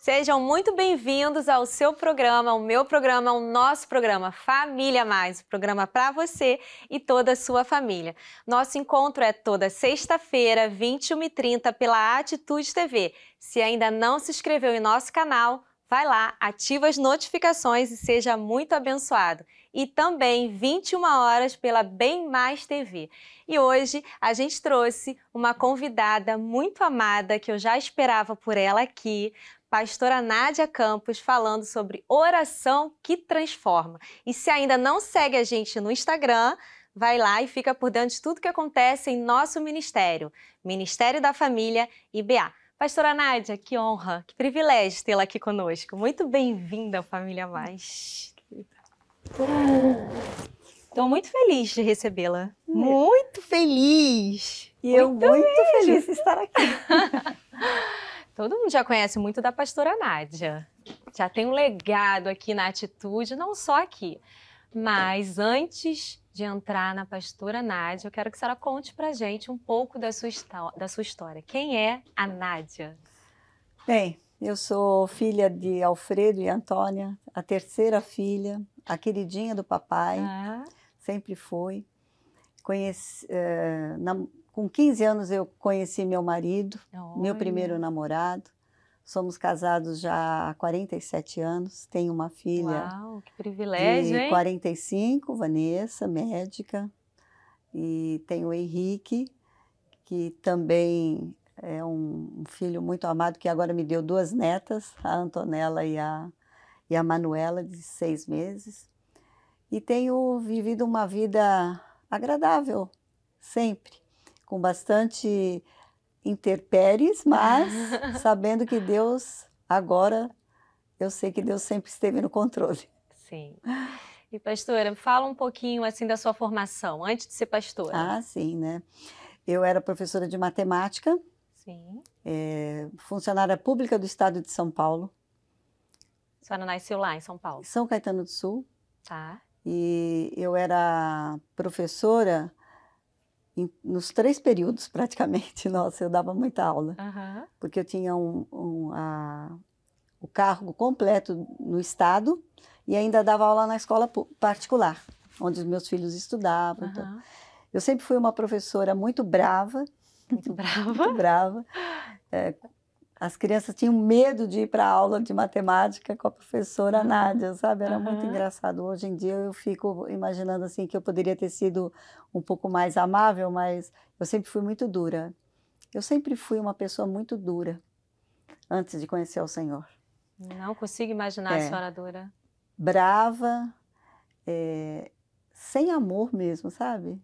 Sejam muito bem-vindos ao seu programa, ao meu programa, ao nosso programa Família Mais, o programa para você e toda a sua família. Nosso encontro é toda sexta-feira, 21h30, pela Atitude TV. Se ainda não se inscreveu em nosso canal, vai lá, ativa as notificações e seja muito abençoado. E também 21 horas pela Bem Mais TV. E hoje a gente trouxe uma convidada muito amada, que eu já esperava por ela aqui, pastora Nádia Campos, falando sobre oração que transforma. E se ainda não segue a gente no Instagram, vai lá e fica por dentro de tudo que acontece em nosso ministério, Ministério da Família IBA. Pastora Nádia, que honra, que privilégio tê-la aqui conosco. Muito bem-vinda ao Família Mais. Estou muito feliz de recebê-la. Muito feliz. E eu muito feliz de estar aqui. Todo mundo já conhece muito da pastora Nádia. Já tem um legado aqui na Atitude, não só aqui. Mas antes de entrar na pastora Nádia, eu quero que a senhora conte pra gente um pouco da sua história. Quem é a Nádia? Bem, eu sou filha de Alfredo e Antônia, a terceira filha, a queridinha do papai, sempre fui. Com 15 anos eu conheci meu marido, meu primeiro namorado. Somos casados já há 47 anos, tenho uma filha. Uau, que privilégio, hein? 45, Vanessa, médica, e tenho o Henrique, que também é um filho muito amado, que agora me deu 2 netas, a Antonella e a Manuela, de 6 meses. E tenho vivido uma vida agradável, sempre, com bastante intempéries, mas sabendo que Deus, agora, eu sei que Deus sempre esteve no controle. Sim. E pastora, fala um pouquinho assim da sua formação, antes de ser pastora. Ah, sim, né? Eu era professora de matemática, sim. Funcionária pública do estado de São Paulo. A senhora nasceu lá em São Paulo? São Caetano do Sul. Tá. E eu era professora nos 3 períodos, praticamente. Nossa, eu dava muita aula. Porque eu tinha o cargo completo no estado e ainda dava aula na escola particular, onde os meus filhos estudavam. Então. Eu sempre fui uma professora muito brava. Muito brava? Muito brava. As crianças tinham medo de ir para a aula de matemática com a professora Nádia, sabe? Era muito engraçado. Hoje em dia eu fico imaginando assim que eu poderia ter sido um pouco mais amável, mas eu sempre fui muito dura. Eu sempre fui uma pessoa muito dura antes de conhecer o Senhor. Não consigo imaginar a senhora dura. Brava, sem amor mesmo, sabe?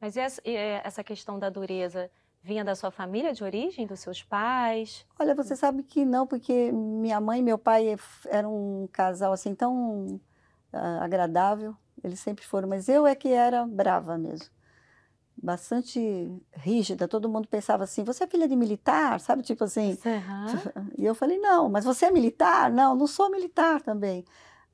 Mas essa questão da dureza vinha da sua família de origem, dos seus pais? Olha, você sabe que não, porque minha mãe e meu pai eram um casal assim tão agradável, eles sempre foram, mas eu é que era brava mesmo. Bastante rígida, todo mundo pensava assim, você é filha de militar, sabe, tipo assim. E eu falei, não, mas você é militar? Não, não sou militar também.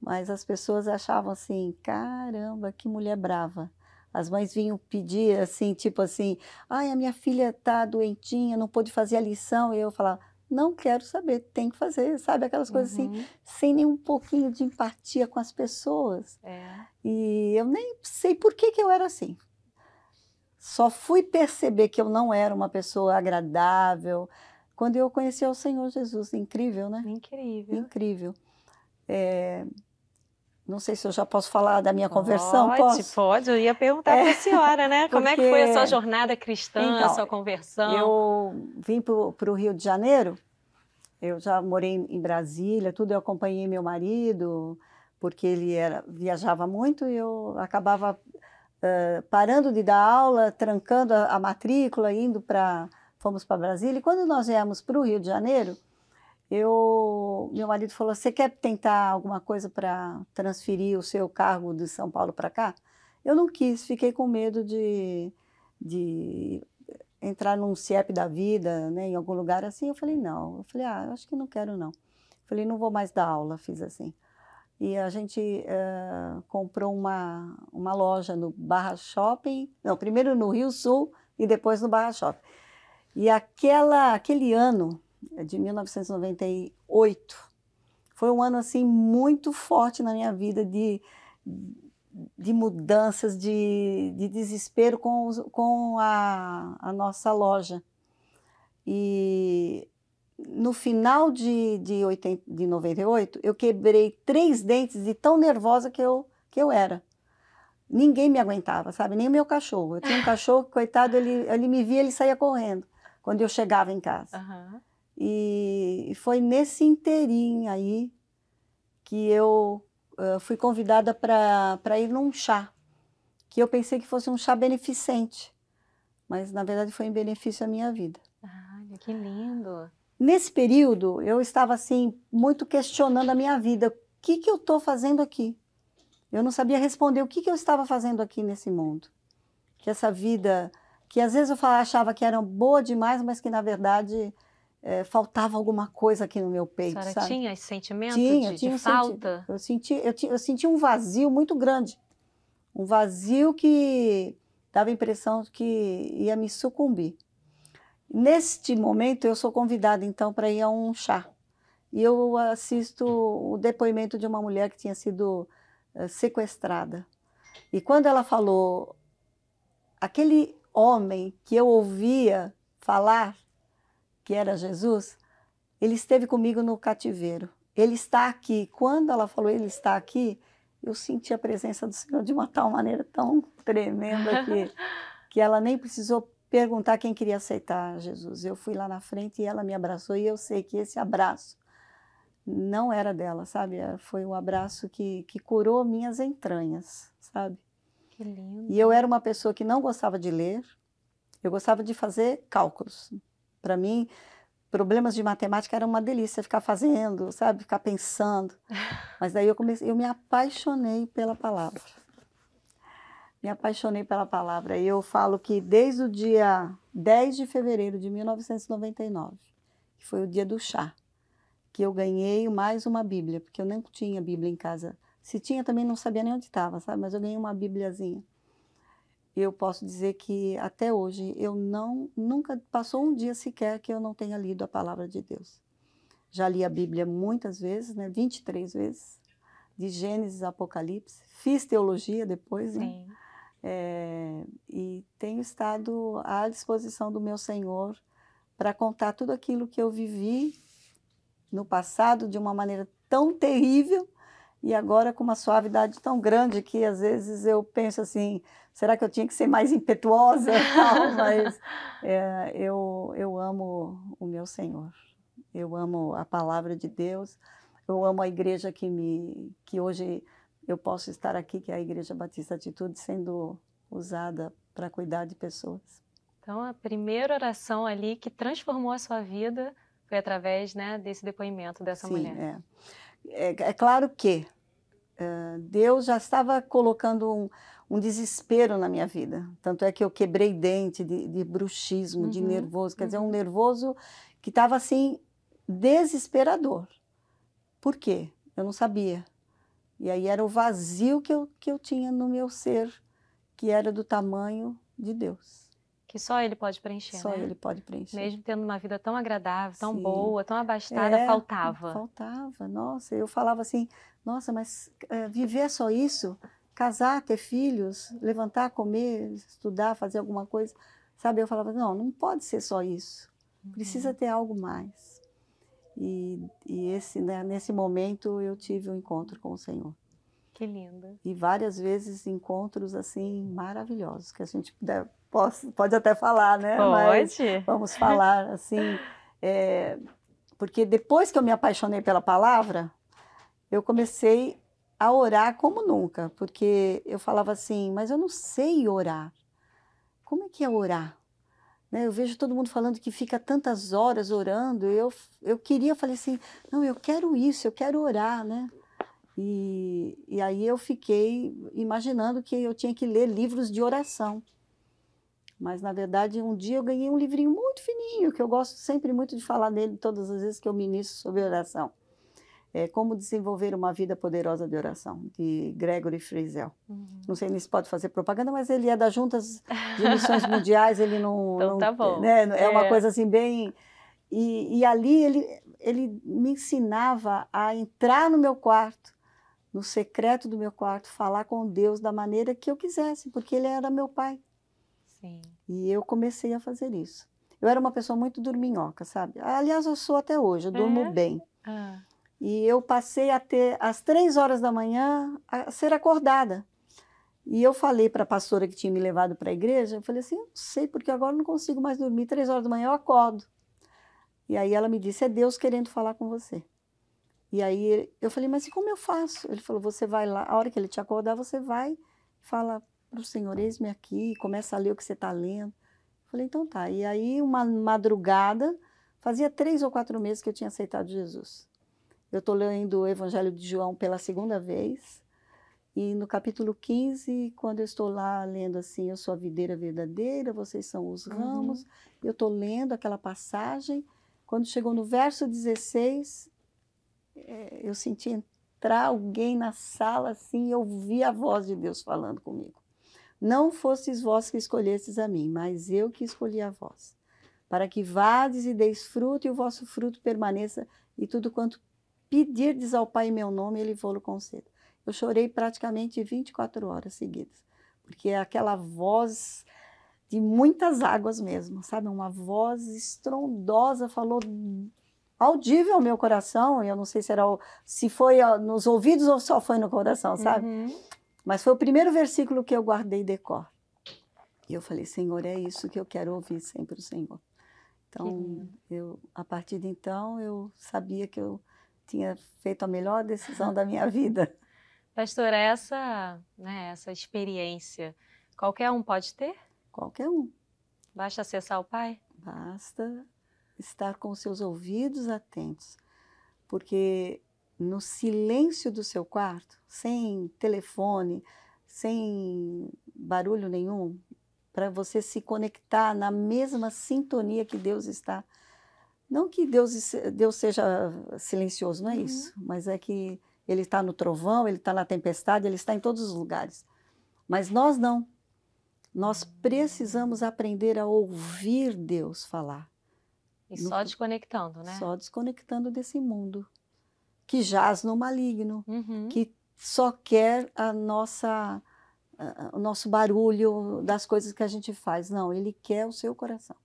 Mas as pessoas achavam assim, caramba, que mulher brava. As mães vinham pedir assim, tipo assim, ai, a minha filha tá doentinha, não pôde fazer a lição. E eu falava, não quero saber, tem que fazer, sabe? Aquelas coisas assim, sem nem um pouquinho de empatia com as pessoas. E eu nem sei por que eu era assim. Só fui perceber que eu não era uma pessoa agradável quando eu conheci o Senhor Jesus. Incrível, né? Incrível. Incrível. Não sei se eu já posso falar da minha conversão, posso? Pode. Eu ia perguntar para a senhora, né? Como é que foi a sua jornada cristã, então, a sua conversão? Eu vim para o Rio de Janeiro, eu já morei em Brasília, tudo, eu acompanhei meu marido, porque ele viajava muito e eu acabava parando de dar aula, trancando a matrícula, fomos para Brasília. E quando nós viemos para o Rio de Janeiro, meu marido falou, você quer tentar alguma coisa para transferir o seu cargo de São Paulo para cá? Eu não quis, fiquei com medo de entrar num CIEP da vida, né, em algum lugar assim. Eu falei, não. Eu falei, eu acho que não quero, não. Eu falei, não vou mais dar aula, fiz assim. E a gente comprou uma loja no Barra Shopping, não, primeiro no Rio Sul e depois no Barra Shopping. E aquele ano, de 1998. Foi um ano assim muito forte na minha vida de mudanças, de desespero com a nossa loja. E no final de 98, eu quebrei 3 dentes de tão nervosa que eu era. Ninguém me aguentava, sabe? Nem o meu cachorro. Eu tinha um cachorro, coitado, ele me via, ele saía correndo quando eu chegava em casa. Uhum. E foi nesse inteirinho aí que eu fui convidada para ir num chá, que eu pensei que fosse um chá beneficente, mas na verdade foi em benefício à minha vida. Ai, que lindo! Nesse período, eu estava assim, muito questionando a minha vida. O que eu estou fazendo aqui? Eu não sabia responder o que eu estava fazendo aqui nesse mundo. Que essa vida, que às vezes eu achava que era boa demais, mas que na verdade faltava alguma coisa aqui no meu peito, A senhora sabe? tinha esse sentimento Tinha de falta? eu senti um vazio muito grande. Um vazio que dava a impressão que ia me sucumbir. Neste momento, eu sou convidada, então, para ir a um chá. E eu assisto o depoimento de uma mulher que tinha sido sequestrada. E quando ela falou, aquele homem que eu ouvia falar, que era Jesus, ele esteve comigo no cativeiro. Ele está aqui. Quando ela falou, ele está aqui, eu senti a presença do Senhor de uma tal maneira tão tremenda que ela nem precisou perguntar quem queria aceitar Jesus. Eu fui lá na frente e ela me abraçou, e eu sei que esse abraço não era dela, sabe? Foi um abraço que curou minhas entranhas, sabe? Que lindo. E eu era uma pessoa que não gostava de ler, eu gostava de fazer cálculos. Para mim, problemas de matemática era uma delícia, ficar fazendo, sabe? Ficar pensando. Mas daí eu me apaixonei pela palavra. Me apaixonei pela palavra. E eu falo que desde o dia 10 de fevereiro de 1999, que foi o dia do chá, que eu ganhei mais uma Bíblia, porque eu não tinha Bíblia em casa. Se tinha, também não sabia nem onde estava, sabe? Mas eu ganhei uma Bíbliazinha. Eu posso dizer que até hoje nunca passou um dia sequer que eu não tenha lido a palavra de Deus. Já li a Bíblia muitas vezes, né? 23 vezes, de Gênesis a Apocalipse. Fiz teologia depois, né? Sim. E tenho estado à disposição do meu Senhor para contar tudo aquilo que eu vivi no passado de uma maneira tão terrível e agora com uma suavidade tão grande que às vezes eu penso assim, será que eu tinha que ser mais impetuosa? Não, mas eu amo o meu Senhor, eu amo a palavra de Deus, eu amo a igreja que hoje eu posso estar aqui, que é a Igreja Batista Atitude, sendo usada para cuidar de pessoas. Então, a primeira oração ali que transformou a sua vida foi através, né, desse depoimento dessa mulher. É claro que Deus já estava colocando um desespero na minha vida. Tanto é que eu quebrei dente de bruxismo, de nervoso. Quer dizer, um nervoso que estava assim, desesperador. Por quê? Eu não sabia. E aí era o vazio que eu tinha no meu ser, que era do tamanho de Deus. Que só Ele pode preencher, Só né? Ele pode preencher. Mesmo tendo uma vida tão agradável, tão Sim. boa, tão abastada, faltava. Faltava, nossa. Eu falava assim, nossa, mas viver é só isso? Casar, ter filhos, levantar, comer, estudar, fazer alguma coisa. Sabe, eu falava, não pode ser só isso. Precisa ter algo mais. E nesse momento eu tive um encontro com o Senhor. Que lindo. E várias vezes encontros assim maravilhosos, que a gente pode até falar, né? Pode. Mas vamos falar assim, porque depois que eu me apaixonei pela palavra, eu comecei a orar como nunca, porque eu falava assim, mas eu não sei orar. Como é que é orar? Né? Eu vejo todo mundo falando que fica tantas horas orando, eu falei assim, não, eu quero isso, eu quero orar, né? E aí eu fiquei imaginando que eu tinha que ler livros de oração. Mas, na verdade, um dia eu ganhei um livrinho muito fininho, que eu gosto sempre muito de falar nele todas as vezes que eu ministro sobre oração. Como Desenvolver uma Vida Poderosa de Oração, de Gregory Friesel. Não sei nem se pode fazer propaganda, mas ele é das Juntas de Missões Mundiais, ele não... Então tá bom. Né, é uma coisa assim bem... E ali ele me ensinava a entrar no meu quarto, no secreto do meu quarto, falar com Deus da maneira que eu quisesse, porque ele era meu pai. Sim. E eu comecei a fazer isso. Eu era uma pessoa muito dorminhoca, sabe? Aliás, eu sou até hoje, eu durmo bem. E eu passei a ter, às 3 horas da manhã, a ser acordada. E eu falei para a pastora que tinha me levado para a igreja, eu falei assim, eu não sei, porque agora eu não consigo mais dormir, 3 horas da manhã eu acordo. E aí ela me disse, é Deus querendo falar com você. E aí eu falei, mas e como eu faço? Ele falou, você vai lá, a hora que ele te acordar, você vai, fala para o Senhor, eis-me aqui, começa a ler o que você está lendo. Eu falei, então tá. E aí uma madrugada, fazia 3 ou 4 meses que eu tinha aceitado Jesus. Eu estou lendo o Evangelho de João pela 2ª vez, e no capítulo 15, quando eu estou lá lendo assim, eu sou a videira verdadeira, vocês são os ramos, eu estou lendo aquela passagem. Quando chegou no verso 16, eu senti entrar alguém na sala assim, e eu ouvi a voz de Deus falando comigo. Não fostes vós que escolhestes a mim, mas eu que escolhi a vós, para que vades e deis fruto, e o vosso fruto permaneça, e tudo quanto pedirdes ao Pai em meu nome, Ele vô-lo conceda. Eu chorei praticamente 24 horas seguidas, porque aquela voz de muitas águas mesmo, sabe? Uma voz estrondosa, falou audível ao meu coração, eu não sei se foi nos ouvidos ou só foi no coração, sabe? Mas foi o primeiro versículo que eu guardei de cor. E eu falei, Senhor, é isso que eu quero ouvir sempre o Senhor. Então, a partir de então, eu sabia que eu tinha feito a melhor decisão da minha vida. Pastora, essa experiência, qualquer um pode ter? Qualquer um. Basta acessar o Pai? Basta estar com os seus ouvidos atentos, porque no silêncio do seu quarto, sem telefone, sem barulho nenhum, para você se conectar na mesma sintonia que Deus está. Não que Deus seja silencioso, não é isso, mas é que Ele está no trovão, Ele está na tempestade, Ele está em todos os lugares. Mas nós não. Nós precisamos aprender a ouvir Deus falar. E só desconectando, né? Só desconectando desse mundo, que jaz no maligno, que só quer o nosso barulho das coisas que a gente faz. Não, ele quer o seu coração.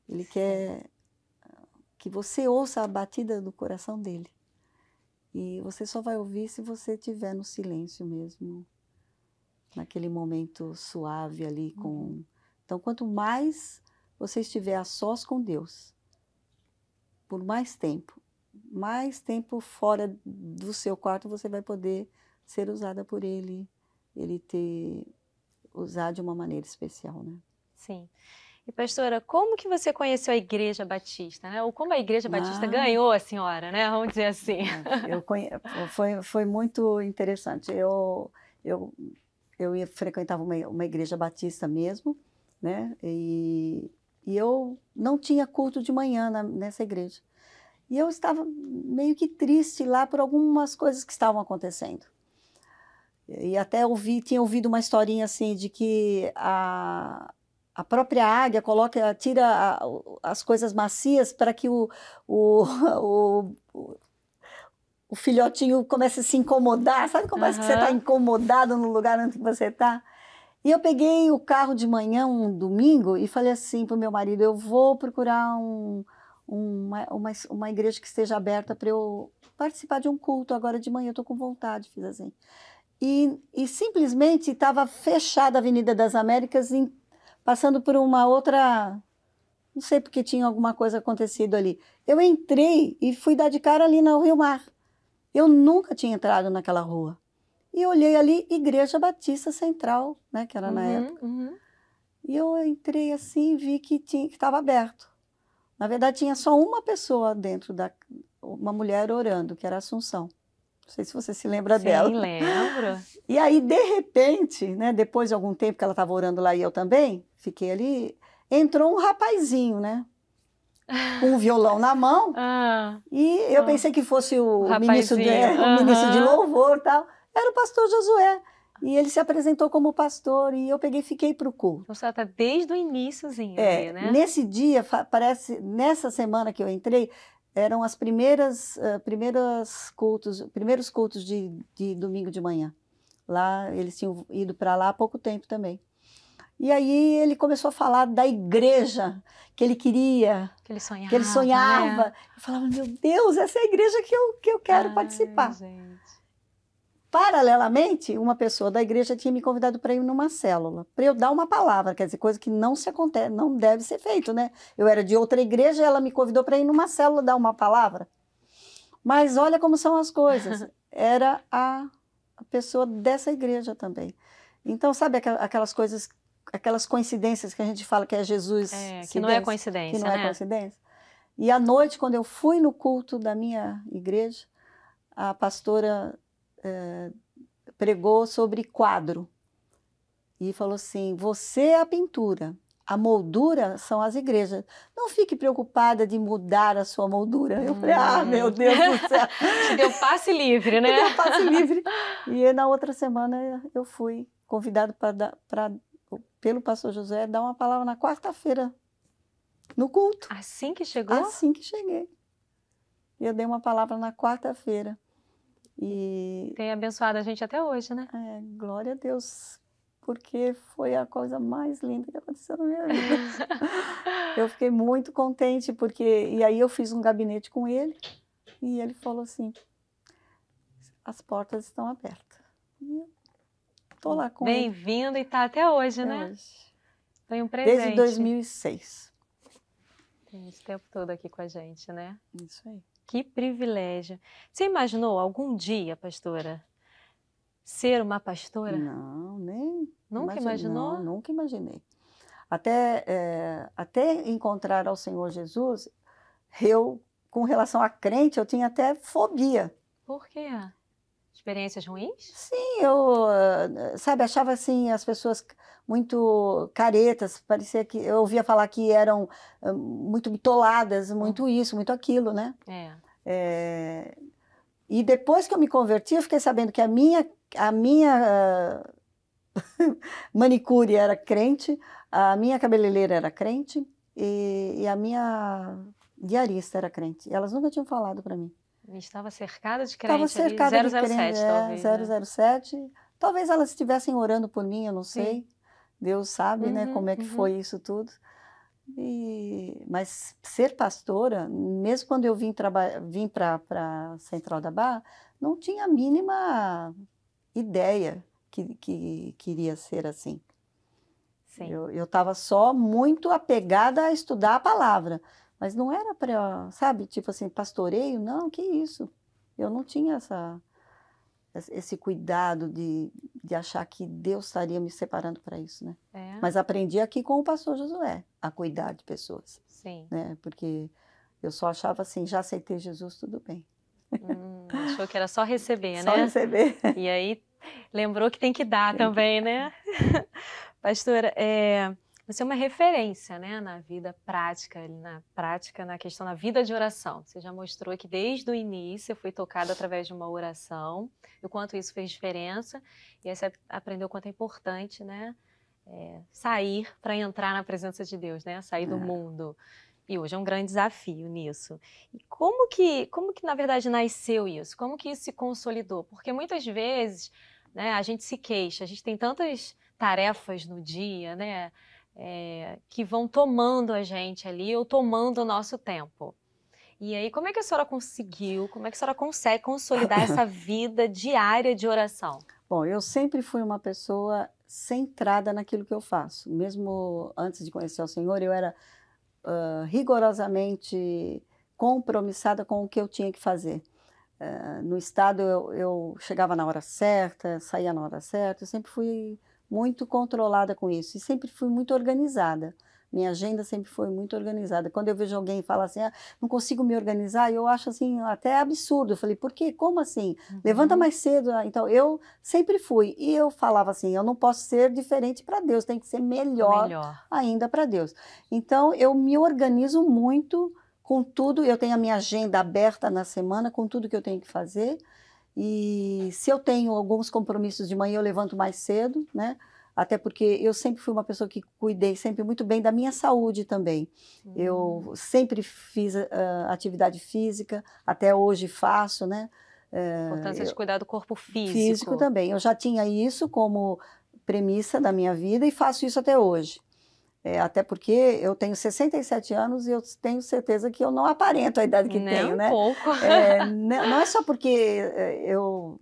Ele quer que você ouça a batida do coração dele. E você só vai ouvir se você estiver no silêncio mesmo, naquele momento suave ali. Então, quanto mais você estiver a sós com Deus, por mais tempo fora do seu quarto, você vai poder ser usada por Ele, Ele te usar de uma maneira especial, né? Sim. E, pastora, como que você conheceu a Igreja Batista, né? Ou como a Igreja Batista ganhou a senhora, né? Vamos dizer assim. Foi muito interessante. Eu frequentava uma igreja batista mesmo, né? E eu não tinha culto de manhã nessa igreja. E eu estava meio que triste lá por algumas coisas que estavam acontecendo. E até tinha ouvido uma historinha assim de que a própria águia tira as coisas macias para que o filhotinho comece a se incomodar. Sabe como é que você está incomodado no lugar onde você está? E eu peguei o carro de manhã, um domingo, e falei assim para o meu marido, eu vou procurar uma igreja que esteja aberta para eu participar de um culto agora de manhã, eu estou com vontade, fiz assim. E simplesmente estava fechada a Avenida das Américas, passando por uma outra, não sei porque tinha alguma coisa acontecido ali. Eu entrei e fui dar de cara ali no Rio Mar. Eu nunca tinha entrado naquela rua. E olhei ali, Igreja Batista Central, né, que era na época. E eu entrei assim e vi que estava aberto. Na verdade, tinha só uma pessoa dentro, uma mulher orando, que era a Assunção. Não sei se você se lembra dela. Sim, lembro. E aí, de repente, né, depois de algum tempo que ela estava orando lá e eu também, fiquei ali, entrou um rapazinho, né? Com um violão na mão. E eu pensei que fosse o ministro de louvor e tal. Era o pastor Josué. E ele se apresentou como pastor e eu peguei e fiquei para o culto. Então, você está desde o iníciozinho ali, né? Nesse dia, nessa semana que eu entrei, eram as primeiros cultos de domingo de manhã. Lá, eles tinham ido para lá há pouco tempo também. E aí ele começou a falar da igreja que ele queria, que ele que ele sonhava. Né? Eu falava, meu Deus, essa é a igreja que eu quero participar. Gente. Paralelamente, uma pessoa da igreja tinha me convidado para ir numa célula, para eu dar uma palavra, quer dizer, coisa que não se acontece, não deve ser feito, né? Eu era de outra igreja e ela me convidou para ir numa célula dar uma palavra. Mas olha como são as coisas. Era a pessoa dessa igreja também. Então, sabe aquelas coisas, aquelas coincidências que a gente fala que é Jesus? Que não é coincidência, que não é coincidência. E à noite, quando eu fui no culto da minha igreja, a pastora pregou sobre quadro e falou assim, você é a pintura, a moldura são as igrejas, não fique preocupada de mudar a sua moldura. Eu falei, meu Deus do céu. Te deu passe livre, né? Me deu passe livre. E na outra semana eu fui convidado pelo pastor José dar uma palavra na quarta-feira no culto. Assim que chegou? Assim que cheguei. Eu dei uma palavra na quarta-feira. E tem abençoado a gente até hoje, né? Glória a Deus, porque foi a coisa mais linda que aconteceu na minha vida. Eu fiquei muito contente, e aí eu fiz um gabinete com ele, e ele falou assim, as portas estão abertas. E estou lá com ele. Bem-vindo e está até hoje, né? Hoje. Foi um presente. Desde 2006. Tem esse tempo todo aqui com a gente, né? Isso aí. Que privilégio. Você imaginou algum dia, pastora, ser uma pastora? Não, nem. Nunca imaginou? Não, nunca imaginei. Até encontrar ao Senhor Jesus, com relação a crente, eu tinha até fobia. Por quê? Experiências ruins? Sim, achava assim, as pessoas muito caretas, parecia que eu ouvia falar que eram muito bitoladas, muito isso, muito aquilo, né? E depois que eu me converti, eu fiquei sabendo que a minha manicure era crente, a minha cabeleireira era crente e a minha diarista era crente. Elas nunca tinham falado para mim. Estava cercada de crente. Estava cercada ali, 007, de crente, talvez. 007. Né? Talvez elas estivessem orando por mim, eu não sei. Deus sabe, né, como é que foi isso tudo. Mas ser pastora, mesmo quando eu vim para a Central da Barra, não tinha a mínima ideia que iria ser assim. Sim. Eu estava só muito apegada a estudar a palavra. Mas não era para, sabe, tipo assim, pastoreio, não, que isso. Eu não tinha esse cuidado de achar que Deus estaria me separando para isso, né? Mas aprendi aqui com o pastor Josué, a cuidar de pessoas. Sim. Né? Porque eu só achava assim, já aceitei Jesus, tudo bem. Achou que era só receber, só né? Só receber. E aí, lembrou que tem que dar também, né? Pastora, você é uma referência, né, na vida prática, na questão da vida de oração. Você já mostrou que desde o início foi tocada através de uma oração, e o quanto isso fez diferença, e aí você aprendeu o quanto é importante, né, sair para entrar na presença de Deus, né, sair do mundo. E hoje é um grande desafio nisso. E como que na verdade nasceu isso? Como que isso se consolidou? Porque muitas vezes, né, a gente se queixa, a gente tem tantas tarefas no dia, né, que vão tomando a gente ali, ou tomando o nosso tempo. E aí, como é que a senhora conseguiu, como é que a senhora consegue consolidar essa vida diária de oração? Bom, eu sempre fui uma pessoa centrada naquilo que eu faço. Mesmo antes de conhecer o Senhor, eu era rigorosamente compromissada com o que eu tinha que fazer. No estado, eu chegava na hora certa, saía na hora certa, eu sempre fui muito controlada com isso, e sempre fui muito organizada. Minha agenda sempre foi muito organizada. Quando eu vejo alguém falar assim, não consigo me organizar, eu acho assim, até absurdo. Eu falei, por quê? Como assim? Levanta mais cedo. Então, eu sempre fui. E eu falava assim, eu não posso ser diferente para Deus, tem que ser melhor ainda para Deus. Então, eu me organizo muito com tudo. Eu tenho a minha agenda aberta na semana, com tudo que eu tenho que fazer. E se eu tenho alguns compromissos de manhã, eu levanto mais cedo, né? Até porque eu sempre fui uma pessoa que cuidei sempre muito bem da minha saúde também. Eu sempre fiz atividade física, até hoje faço, né? Importância de cuidar do corpo físico. Físico também. Eu já tinha isso como premissa da minha vida e faço isso até hoje. Até porque eu tenho 67 anos e eu tenho certeza que eu não aparento a idade que tenho, né? Nem um pouco. Não é só porque eu,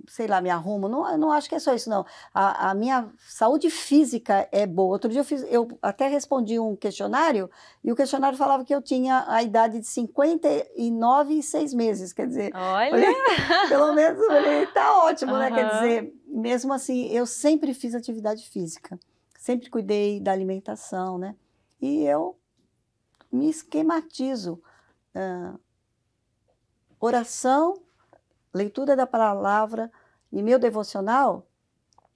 sei lá, me arrumo, não acho que é só isso, não. A minha saúde física é boa. Outro dia eu até respondi um questionário e o questionário falava que eu tinha a idade de 59 e 6 meses, quer dizer... Olha! Pelo menos, tá ótimo, né? Quer dizer, mesmo assim, eu sempre fiz atividade física. Sempre cuidei da alimentação, né? E eu me esquematizo. Oração, leitura da palavra e meu devocional...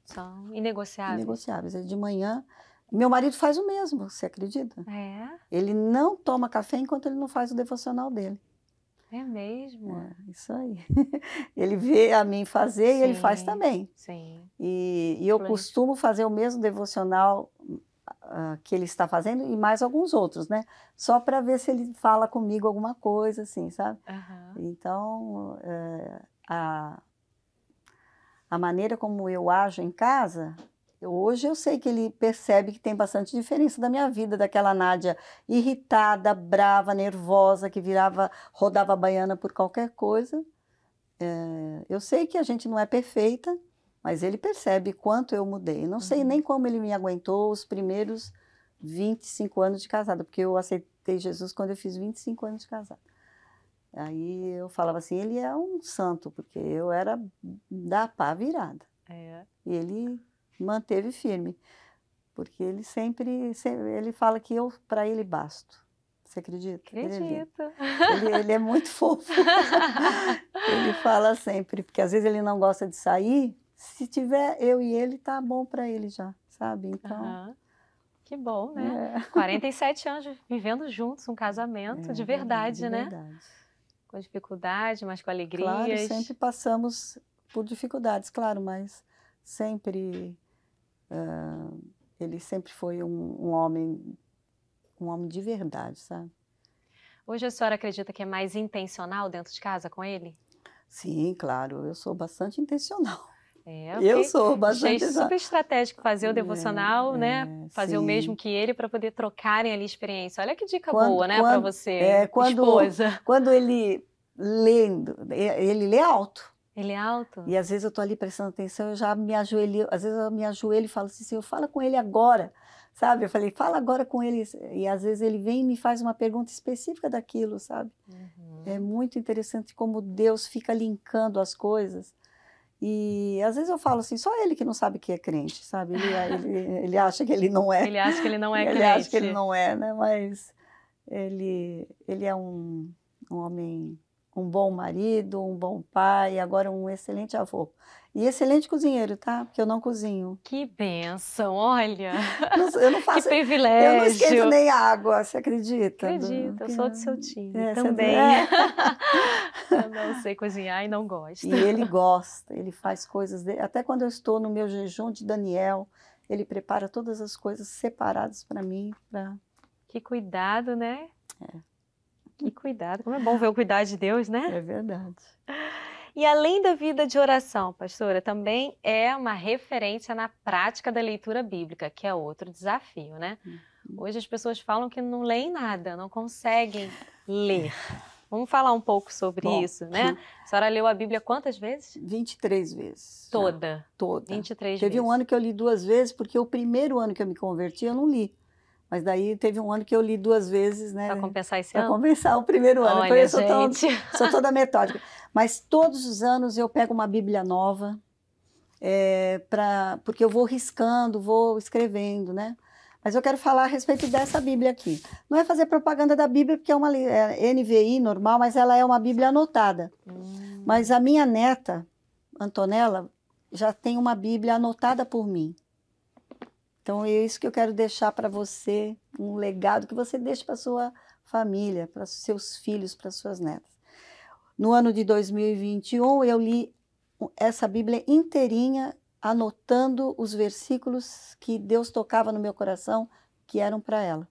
São inegociáveis. Inegociáveis. De manhã... Meu marido faz o mesmo, você acredita? Ele não toma café enquanto ele não faz o devocional dele. É mesmo? Isso aí. Ele vê a mim fazer e ele faz também. Sim. E eu costumo fazer o mesmo devocional que ele está fazendo e mais alguns outros, né? Só para ver se ele fala comigo alguma coisa, assim, sabe? Então, a maneira como eu ajo em casa... Hoje eu sei que ele percebe que tem bastante diferença da minha vida, daquela Nádia irritada, brava, nervosa, que rodava a baiana por qualquer coisa. Eu sei que a gente não é perfeita, mas ele percebe quanto eu mudei. Não sei nem como ele me aguentou os primeiros 25 anos de casada, porque eu aceitei Jesus quando eu fiz 25 anos de casada. Aí eu falava assim, ele é um santo, porque eu era da pá virada. E ele... manteve firme, porque ele sempre ele fala que eu para ele basto. Você acredita? Acredito. Ele é muito fofo. Ele fala sempre, porque às vezes ele não gosta de sair, se tiver eu e ele, tá bom para ele já, sabe? Então... Que bom, né? 47 anos vivendo juntos, um casamento de verdade, né? Verdade. Com dificuldade, mas com alegrias. Claro, sempre passamos por dificuldades, claro, mas sempre... ele sempre foi um homem de verdade, sabe? Hoje a senhora acredita que é mais intencional dentro de casa com ele? Sim, claro, eu sou bastante intencional. Eu sou bastante... Achei super estratégico fazer o devocional, né? Fazer o mesmo que ele para poder trocarem ali a experiência. Olha que dica boa, né, para você, esposa. Quando ele lê alto. Ele é alto? E às vezes eu estou ali prestando atenção, eu já me ajoelho, às vezes eu me ajoelho e falo assim, Senhor, fala com ele agora, sabe? Eu falei, fala agora com ele. E às vezes ele vem e me faz uma pergunta específica daquilo, sabe? É muito interessante como Deus fica linkando as coisas. E às vezes eu falo assim, só ele que não sabe que é crente, sabe? Ele acha que ele não é. Ele acha que ele não é crente. Ele acha que ele não é, né? Mas ele é um homem... um bom marido, um bom pai, agora um excelente avô. E excelente cozinheiro, tá? Porque eu não cozinho. Que bênção, olha! Eu não faço... Que privilégio! Eu não esquento nem água, você acredita? Acredito, eu sou do seu time também. Eu não sei cozinhar e não gosto. E ele gosta, ele faz coisas... Até quando eu estou no meu jejum de Daniel, ele prepara todas as coisas separadas para mim. Que cuidado, né? Que cuidado, como é bom ver o cuidado de Deus, né? É verdade. E além da vida de oração, pastora, também é uma referência na prática da leitura bíblica, que é outro desafio, né? Hoje as pessoas falam que não leem nada, não conseguem ler. Vamos falar um pouco sobre isso, né? A senhora leu a Bíblia quantas vezes? 23 vezes. Toda? Toda. 23 vezes. Teve um ano que eu li 2 vezes, porque o primeiro ano que eu me converti, eu não li. Mas daí teve um ano que eu li 2 vezes, né? Para compensar esse ano? Para compensar o primeiro ano. Olha, eu sou toda metódica. Mas todos os anos eu pego uma Bíblia nova, porque eu vou riscando, vou escrevendo, né? Mas eu quero falar a respeito dessa Bíblia aqui. Não é fazer propaganda da Bíblia, porque é uma NVI normal, mas ela é uma Bíblia anotada. Mas a minha neta, Antonella, já tem uma Bíblia anotada por mim. Então, é isso que eu quero deixar para você, um legado que você deixe para sua família, para seus filhos, para suas netas. No ano de 2021, eu li essa Bíblia inteirinha, anotando os versículos que Deus tocava no meu coração, que eram para ela.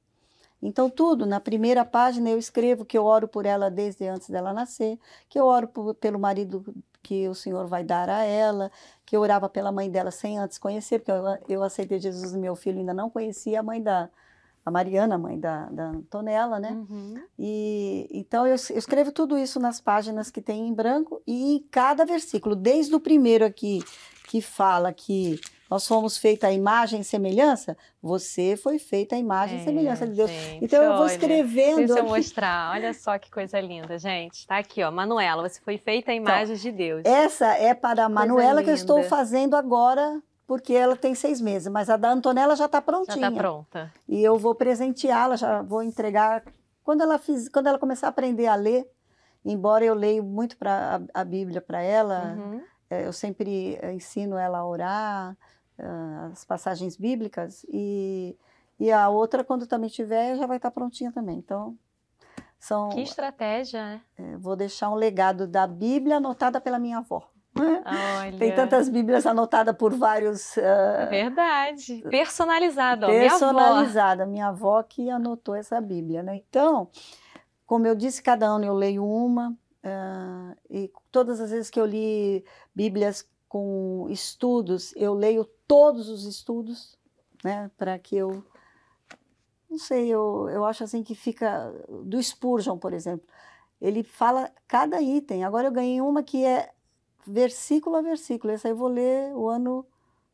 Então, tudo, na primeira página eu escrevo que eu oro por ela desde antes dela nascer, que eu oro pelo marido que o Senhor vai dar a ela, que eu orava pela mãe dela sem antes conhecer, porque eu aceitei Jesus e meu filho ainda não conhecia a mãe a Mariana, a mãe da Antonella, né? E então eu escrevo tudo isso nas páginas que tem em branco e em cada versículo, desde o primeiro aqui, que fala que nós fomos feitos à imagem e semelhança, você foi feita à imagem e semelhança de Deus. Gente, então eu vou olha, escrevendo. Deixa eu mostrar, olha só que coisa linda, gente. Tá aqui, ó, Manuela, você foi feita à imagem de Deus. Essa é para a Manuela que eu estou linda. fazendo agora, porque ela tem 6 meses, mas a da Antonella já está prontinha. Já está pronta. E eu vou presenteá-la, já vou entregar. Quando ela começar a aprender a ler, embora eu leio muito a Bíblia para ela, eu sempre ensino ela a orar, as passagens bíblicas, e a outra, quando também tiver, já vai estar prontinha também. Então, que estratégia, né? Vou deixar um legado da Bíblia anotada pela minha avó. Olha. Tem tantas Bíblias anotadas por vários... Verdade. Personalizada. Personalizada. Minha avó que anotou essa Bíblia, né? Então, como eu disse, cada ano eu leio uma. E todas as vezes que eu li Bíblias com estudos, eu leio todos os estudos, né? Para que eu... Não sei, eu acho assim que fica... Do Spurgeon, por exemplo. Ele fala cada item. Agora eu ganhei uma que é versículo a versículo. Essa eu vou ler o ano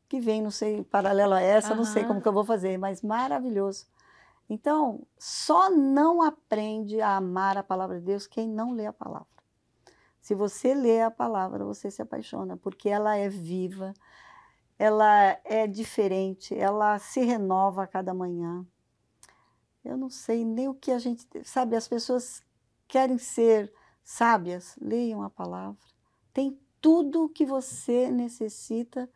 que vem, não sei, paralelo a essa, não sei como que eu vou fazer, mas maravilhoso. Então, só não aprende a amar a palavra de Deus quem não lê a palavra. Se você lê a palavra, você se apaixona, porque ela é viva, ela é diferente, ela se renova a cada manhã. Eu não sei nem o que a gente... Sabe, as pessoas querem ser sábias, leiam a palavra. Tem tudo o que você necessita,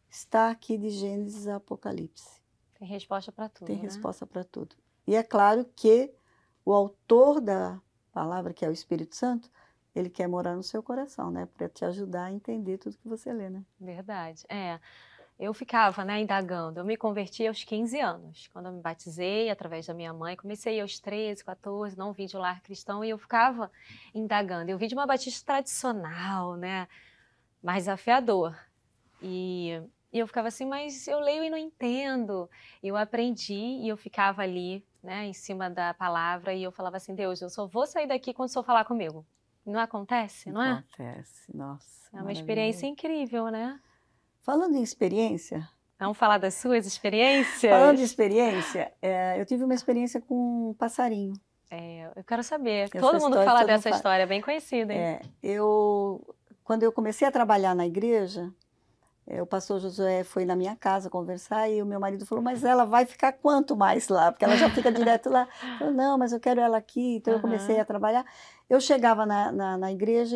está aqui de Gênesis a Apocalipse. Tem resposta para tudo, Tem né? resposta para tudo. E é claro que o autor da palavra, que é o Espírito Santo, ele quer morar no seu coração, né? Para te ajudar a entender tudo que você lê, né? Verdade. Eu ficava, né, indagando. Eu me converti aos 15 anos, quando eu me batizei através da minha mãe. Comecei aos 13, 14, não vim de lar cristão, e eu ficava indagando. Eu vim de uma batista tradicional, né, mais desafiador. E eu ficava assim, mas eu leio e não entendo. E eu aprendi e eu ficava ali, né, em cima da palavra, e eu falava assim, Deus, eu só vou sair daqui quando o Senhor falar comigo. Não acontece, não é? Acontece, nossa. É uma experiência incrível, né? Falando em experiência... Vamos falar das suas experiências? Falando de experiência, eu tive uma experiência com um passarinho. Eu quero saber. Todo mundo fala dessa história, bem conhecida, hein? Quando eu comecei a trabalhar na igreja, o pastor Josué foi na minha casa conversar e o meu marido falou, mas ela vai ficar quanto mais lá? Porque ela já fica direto lá. Eu falei, não, mas eu quero ela aqui. Então eu comecei a trabalhar. Eu chegava na igreja,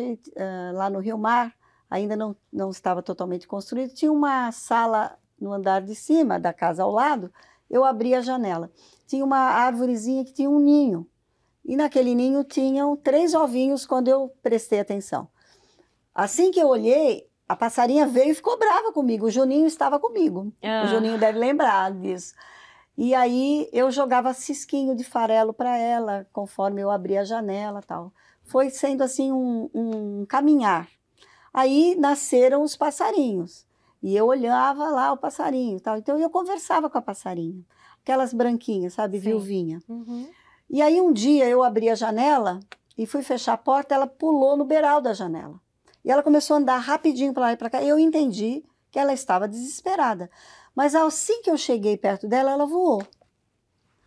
lá no Rio Mar, ainda não estava totalmente construído, tinha uma sala no andar de cima da casa ao lado, eu abria a janela. Tinha uma árvorezinha que tinha um ninho. E naquele ninho tinham 3 ovinhos quando eu prestei atenção. Assim que eu olhei, a passarinha veio e ficou brava comigo. O Juninho estava comigo. O Juninho deve lembrar disso. E aí eu jogava cisquinho de farelo para ela, conforme eu abria a janela e tal. Foi sendo assim um caminhar. Aí nasceram os passarinhos. E eu olhava lá o passarinho e tal. Então eu conversava com a passarinha. Aquelas branquinhas, sabe? Sim. Viuvinha. E aí um dia eu abri a janela e fui fechar a porta, ela pulou no beiral da janela. E ela começou a andar rapidinho para lá e para cá. Eu entendi que ela estava desesperada. Mas assim que eu cheguei perto dela, ela voou.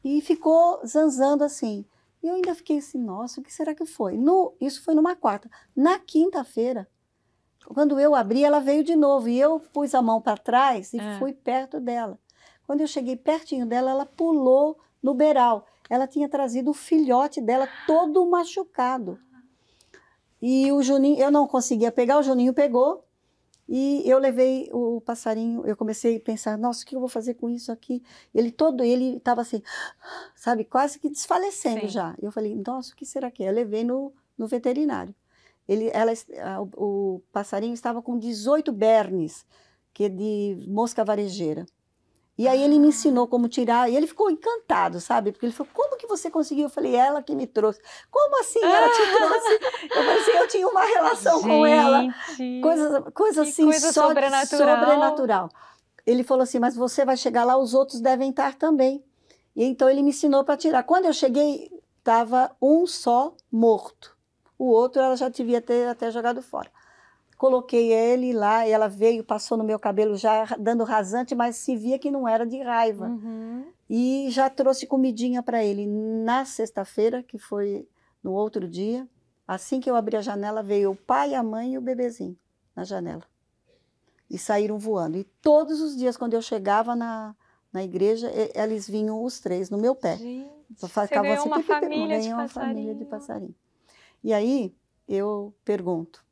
E ficou zanzando assim. E eu ainda fiquei assim, nossa, o que será que foi? Isso foi numa quarta. Na quinta-feira, quando eu abri, ela veio de novo. E eu pus a mão para trás e fui perto dela. Quando eu cheguei pertinho dela, ela pulou no beiral. Ela tinha trazido o filhote dela todo machucado. E o Juninho, eu não conseguia pegar, o Juninho pegou. E eu levei o passarinho, eu comecei a pensar, nossa, o que eu vou fazer com isso aqui? Ele estava assim, sabe, quase que desfalecendo. Sim. Já. Eu falei, nossa, o que será que é? Eu levei no veterinário. o passarinho estava com 18 bernes, que é de mosca varejeira. E aí ele me ensinou como tirar, e ele ficou encantado, sabe? Porque ele falou, como que você conseguiu? Eu falei, ela que me trouxe. Como assim ela te trouxe? Eu falei assim, eu tinha uma relação com ela. Coisa assim, coisa só sobrenatural. Ele falou assim, mas você vai chegar lá, os outros devem estar também. E então ele me ensinou para tirar. Quando eu cheguei, estava um só morto. O outro ela já devia ter até jogado fora. Coloquei ele lá, e ela veio, passou no meu cabelo já dando rasante, mas se via que não era de raiva. E já trouxe comidinha para ele. Na sexta-feira, que foi no outro dia, assim que eu abri a janela, veio o pai, a mãe e o bebezinho na janela. E saíram voando. E todos os dias, quando eu chegava na igreja, eles vinham os três no meu pé. Gente, você ganhou uma família de passarinho. E aí, eu pergunto,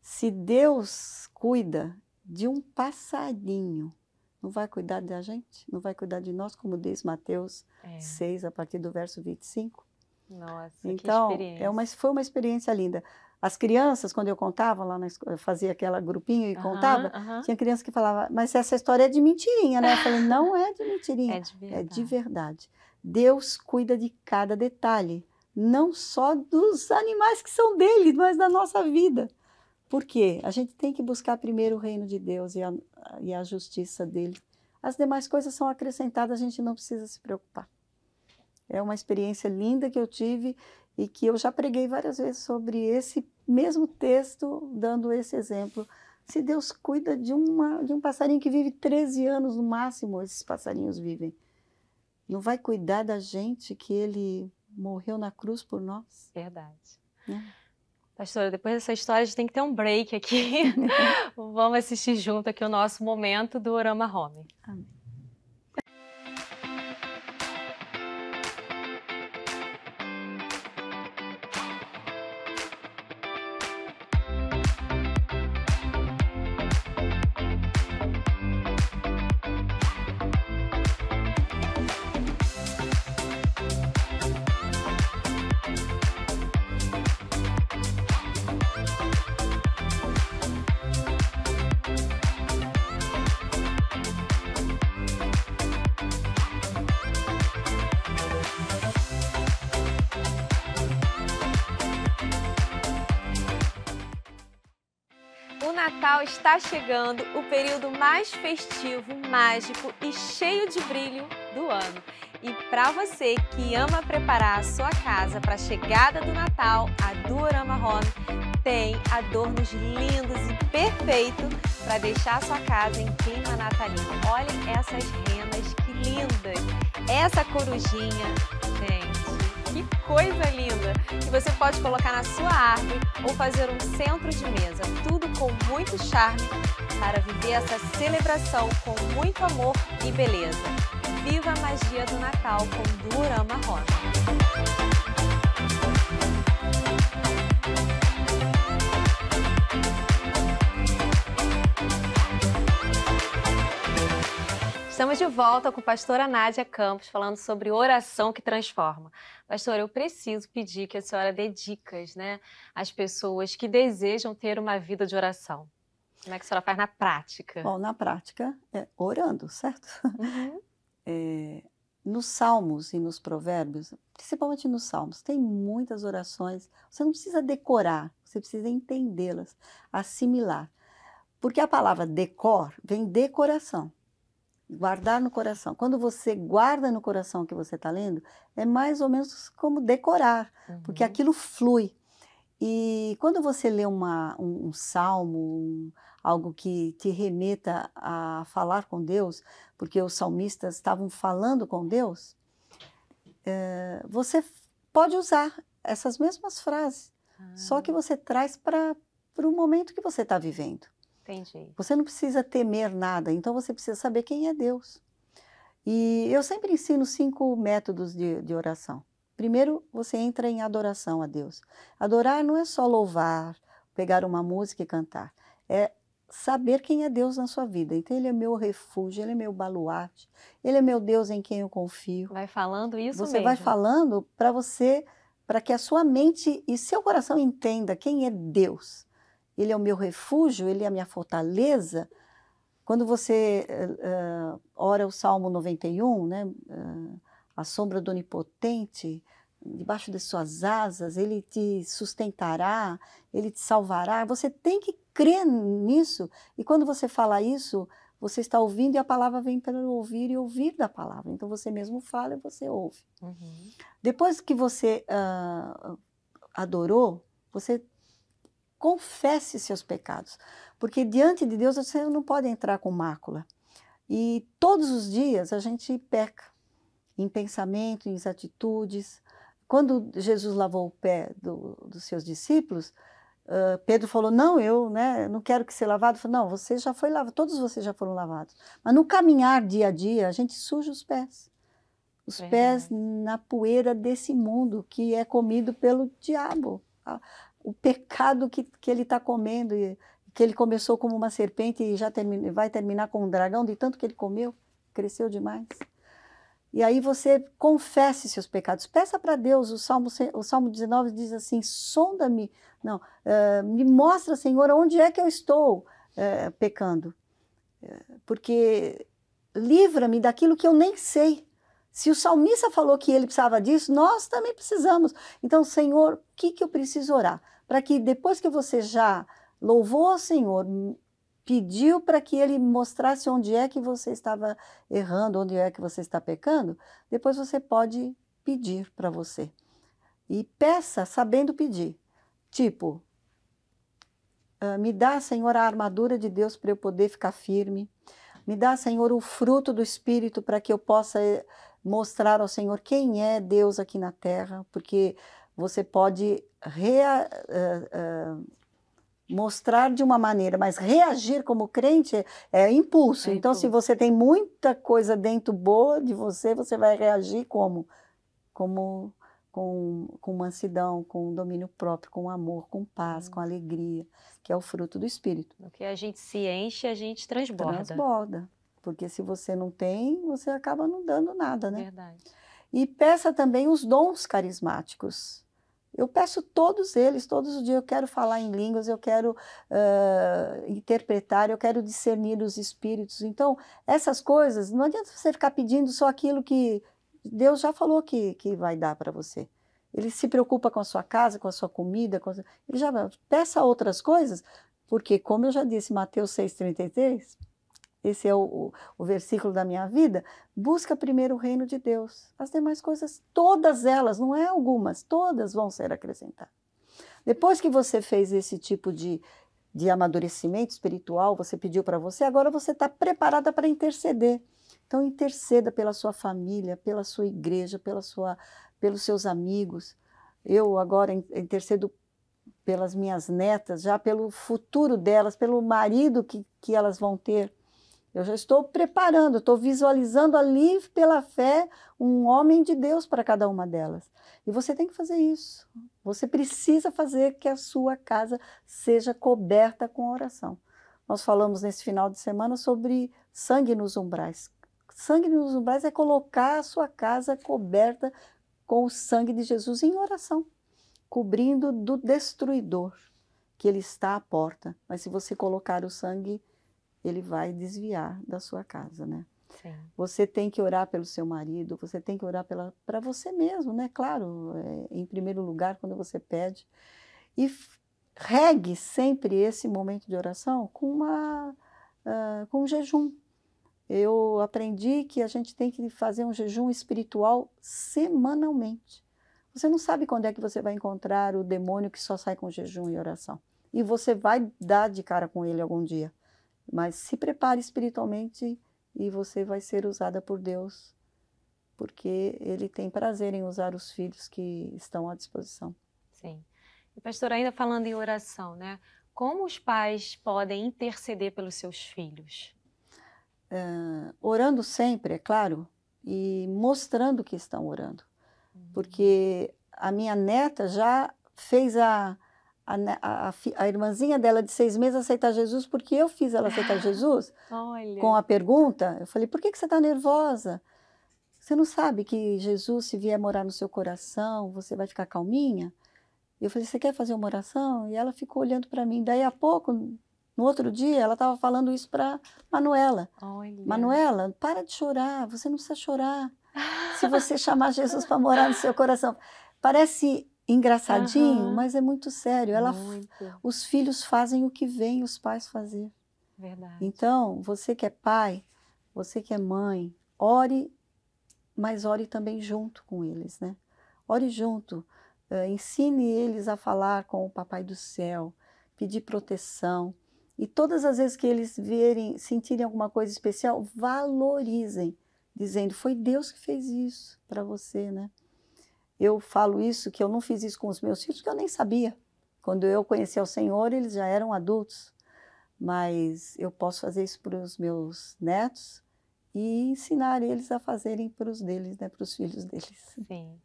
se Deus cuida de um passarinho, não vai cuidar da gente? Não vai cuidar de nós, como diz Mateus 6, a partir do verso 25? Nossa, então, que experiência. Foi uma experiência linda. As crianças, quando eu contava lá na escola, eu fazia aquele grupinho e contava, tinha criança que falava, mas essa história é de mentirinha, né? Eu falei, não é de mentirinha, é de verdade. Deus cuida de cada detalhe, não só dos animais que são dele, mas da nossa vida. Por quê? A gente tem que buscar primeiro o reino de Deus e a justiça dele. As demais coisas são acrescentadas, a gente não precisa se preocupar. É uma experiência linda que eu tive e que eu já preguei várias vezes sobre esse mesmo texto, dando esse exemplo. Se Deus cuida de um passarinho que vive 13 anos no máximo, esses passarinhos vivem, não vai cuidar da gente que ele morreu na cruz por nós? Verdade. Pastora, depois dessa história a gente tem que ter um break aqui. Vamos assistir junto aqui o nosso momento do Orama Home. Amém. O Natal está chegando, o período mais festivo, mágico e cheio de brilho do ano. E para você que ama preparar a sua casa para a chegada do Natal, a Duorama Home tem adornos lindos e perfeitos para deixar a sua casa em clima natalino. Olhem essas renas, que lindas! Essa corujinha, gente, que coisa linda! Que você pode colocar na sua árvore ou fazer um centro de mesa, tudo com muito charme para viver essa celebração com muito amor e beleza. Viva a magia do Natal com Duorama Home. Estamos de volta com a pastora Nádia Campos, falando sobre oração que transforma. Pastora, eu preciso pedir que a senhora dê dicas, né, às pessoas que desejam ter uma vida de oração. Como é que a senhora faz na prática? Bom, na prática, orando, certo? Nos Salmos e nos Provérbios, principalmente nos Salmos, tem muitas orações. Você não precisa decorar, você precisa entendê-las, assimilar. Porque a palavra decor vem de coração. Guardar no coração. Quando você guarda no coração o que você está lendo, é mais ou menos como decorar, porque aquilo flui. E quando você lê um salmo, algo que te remeta a falar com Deus, porque os salmistas estavam falando com Deus, você pode usar essas mesmas frases, só que você traz para o momento que você está vivendo. Entendi. Você não precisa temer nada, então você precisa saber quem é Deus. E eu sempre ensino 5 métodos de oração. Primeiro, você entra em adoração a Deus. Adorar não é só louvar, pegar uma música e cantar. É saber quem é Deus na sua vida. Então, Ele é meu refúgio, Ele é meu baluarte, Ele é meu Deus em quem eu confio. Vai falando isso mesmo. Você vai falando para você para que a sua mente e seu coração entenda quem é Deus. Ele é o meu refúgio, Ele é a minha fortaleza. Quando você ora o Salmo 91, né? A sombra do Onipotente, debaixo de suas asas, Ele te sustentará, Ele te salvará. Você tem que crer nisso. E quando você fala isso, você está ouvindo e a palavra vem pelo ouvir e ouvir da palavra. Então você mesmo fala e você ouve. Uhum. Depois que você adorou, você confesse seus pecados, porque diante de Deus você não pode entrar com mácula. E todos os dias a gente peca, em pensamento, em atitudes. Quando Jesus lavou o pé dos seus discípulos, Pedro falou, não, eu não quero que seja lavado. Falei, não, você já foi lavado, todos vocês já foram lavados. Mas no caminhar dia a dia, a gente suja os pés. Os pés na poeira desse mundo que é comido pelo diabo. O pecado que ele está comendo, que ele começou como uma serpente e já vai terminar como um dragão, de tanto que ele comeu, cresceu demais. E aí você confesse seus pecados, peça para Deus. O Salmo 19 diz assim, sonda-me, me mostra, Senhor, onde é que eu estou pecando, porque livra-me daquilo que eu nem sei. Se o salmista falou que ele precisava disso, nós também precisamos. Então, Senhor, o que eu preciso orar? Para que depois que você já louvou ao Senhor, pediu para que Ele mostrasse onde é que você estava errando, onde é que você está pecando, depois você pode pedir para você. E peça sabendo pedir. Tipo, me dá, Senhor, a armadura de Deus para eu poder ficar firme. Me dá, Senhor, o fruto do Espírito para que eu possa mostrar ao Senhor quem é Deus aqui na terra, porque você pode mostrar de uma maneira, mas reagir como crente é impulso. Então, se você tem muita coisa dentro boa de você, você vai reagir como com mansidão, com domínio próprio, com amor, com paz, com alegria, que é o fruto do Espírito. O que a gente se enche, a gente transborda. Transborda. Porque se você não tem, você acaba não dando nada, né? Verdade. E peça também os dons carismáticos. Eu peço todos eles, todos os dias. Eu quero falar em línguas, eu quero interpretar, eu quero discernir os espíritos. Então, essas coisas, não adianta você ficar pedindo só aquilo que Deus já falou que vai dar para você. Ele se preocupa com a sua casa, com a sua comida, ele já peça outras coisas, porque, como eu já disse, Mateus 6,33, esse é o versículo da minha vida, busca primeiro o reino de Deus. As demais coisas, todas elas, não é algumas, todas vão ser acrescentadas. Depois que você fez esse tipo de amadurecimento espiritual, você pediu para você, agora você está preparada para interceder. Então, interceda pela sua família, pela sua igreja, pelos seus amigos. Eu agora intercedo pelas minhas netas, já pelo futuro delas, pelo marido que elas vão ter. Eu já estou preparando, estou visualizando ali pela fé um homem de Deus para cada uma delas. E você tem que fazer isso. Você precisa fazer que a sua casa seja coberta com oração. Nós falamos nesse final de semana sobre sangue nos umbrais. Sangue nos umbrais é colocar a sua casa coberta com o sangue de Jesus em oração, cobrindo do destruidor, que ele está à porta. Mas se você colocar o sangue, ele vai desviar da sua casa, né? Sim. Você tem que orar pelo seu marido, você tem que orar para você mesmo, né? Claro, em primeiro lugar, quando você pede. E regue sempre esse momento de oração com um jejum. Eu aprendi que a gente tem que fazer um jejum espiritual semanalmente. Você não sabe quando é que você vai encontrar o demônio que só sai com jejum e oração. E você vai dar de cara com ele algum dia. Mas se prepare espiritualmente e você vai ser usada por Deus, porque Ele tem prazer em usar os filhos que estão à disposição. Sim. E, pastora, ainda falando em oração, né? Como os pais podem interceder pelos seus filhos? Orando sempre, é claro, e mostrando que estão orando. Porque a minha neta já fez a irmãzinha dela de 6 meses aceitar Jesus, porque eu fiz ela aceitar Jesus. Olha. Com a pergunta, eu falei, por que você está nervosa? você não sabe que Jesus, se vier morar no seu coração, você vai ficar calminha? Eu falei, você quer fazer uma oração? E ela ficou olhando para mim. Daí a pouco, no outro dia, ela estava falando isso para Manuela. Olha. Manuela, para de chorar, você não precisa chorar. Se você chamar Jesus para morar no seu coração. Parece engraçadinho, mas é muito sério. Os filhos fazem o que vem os pais fazer. Verdade. Então, você que é pai, você que é mãe, ore, mas ore também junto com eles, né? Ore junto. Ensine eles a falar com o Papai do Céu, pedir proteção. E todas as vezes que eles sentirem alguma coisa especial, valorizem, dizendo, foi Deus que fez isso para você, né? Eu falo isso, que eu não fiz isso com os meus filhos, porque eu nem sabia. Quando eu conheci o Senhor, eles já eram adultos. Mas eu posso fazer isso para os meus netos e ensinar eles a fazerem para os deles, né? Para os filhos deles. Sim.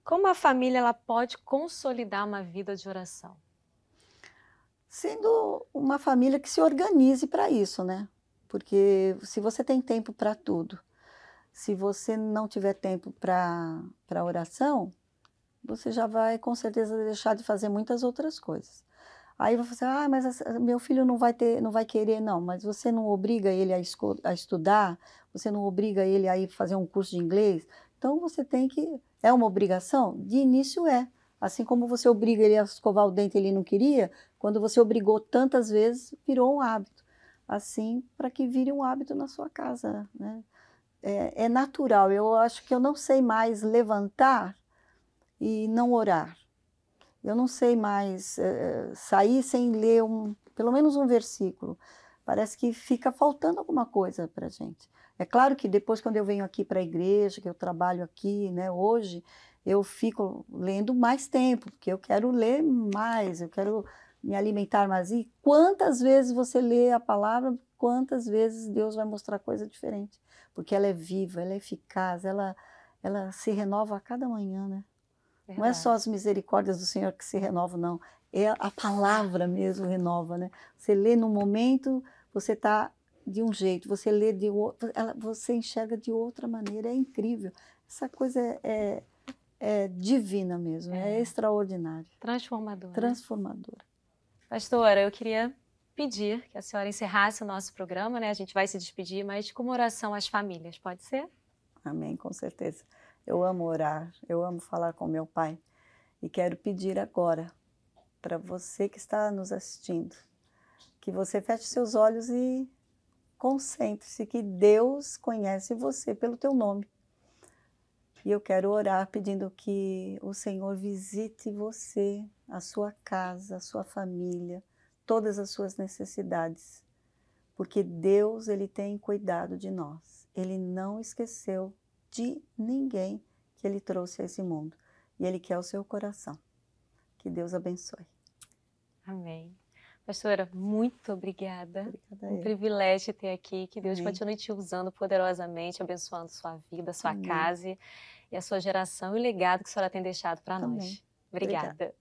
Como a família ela pode consolidar uma vida de oração? Sendo uma família que se organize para isso, né? Porque se você tem tempo para tudo, se você não tiver tempo para oração, você já vai com certeza deixar de fazer muitas outras coisas. Aí você fala, mas meu filho não vai querer, não, mas você não obriga ele a estudar, você não obriga ele a ir fazer um curso de inglês, então você tem que, é uma obrigação? De início é, assim como você obriga ele a escovar o dente e ele não queria, quando você obrigou tantas vezes, virou um hábito, assim, para que vire um hábito na sua casa, né? É natural, eu acho que eu não sei mais levantar e não orar. Eu não sei mais sair sem ler pelo menos um versículo. Parece que fica faltando alguma coisa para a gente. É claro que depois, quando eu venho aqui para a igreja, que eu trabalho aqui, né, hoje, eu fico lendo mais tempo, porque eu quero ler mais, eu quero me alimentar mais. E quantas vezes você lê a palavra, quantas vezes Deus vai mostrar coisa diferente. Porque ela é viva, ela é eficaz, ela se renova a cada manhã, né? Verdade. Não é só as misericórdias do Senhor que se renovam, não. É a palavra mesmo renova, né? Você lê num momento, você está de um jeito, você lê de outro, você enxerga de outra maneira, é incrível. Essa coisa é divina mesmo, é extraordinária. Transformadora. Transformadora. Pastora, eu queria pedir que a senhora encerrasse o nosso programa, né? A gente vai se despedir, mas com uma oração às famílias, pode ser? Amém, com certeza. Eu amo orar, eu amo falar com meu Pai. E quero pedir agora, para você que está nos assistindo, que você feche seus olhos e concentre-se que Deus conhece você pelo teu nome. E eu quero orar pedindo que o Senhor visite você, a sua casa, a sua família, todas as suas necessidades. Porque Deus, Ele tem cuidado de nós. Ele não esqueceu de ninguém que Ele trouxe a esse mundo. E Ele quer o seu coração. Que Deus abençoe. Amém. Pastora, muito obrigada. Obrigada. Um privilégio ter aqui. Que Deus continue te usando poderosamente, abençoando sua vida, sua casa e a sua geração e o legado que a senhora tem deixado para nós. Obrigada.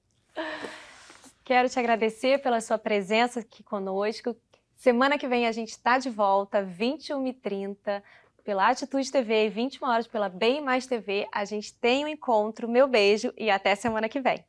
Quero te agradecer pela sua presença aqui conosco. Semana que vem a gente está de volta, 21h30, pela Atitude TV e 21 horas pela Bem Mais TV. A gente tem um encontro. Meu beijo e até semana que vem.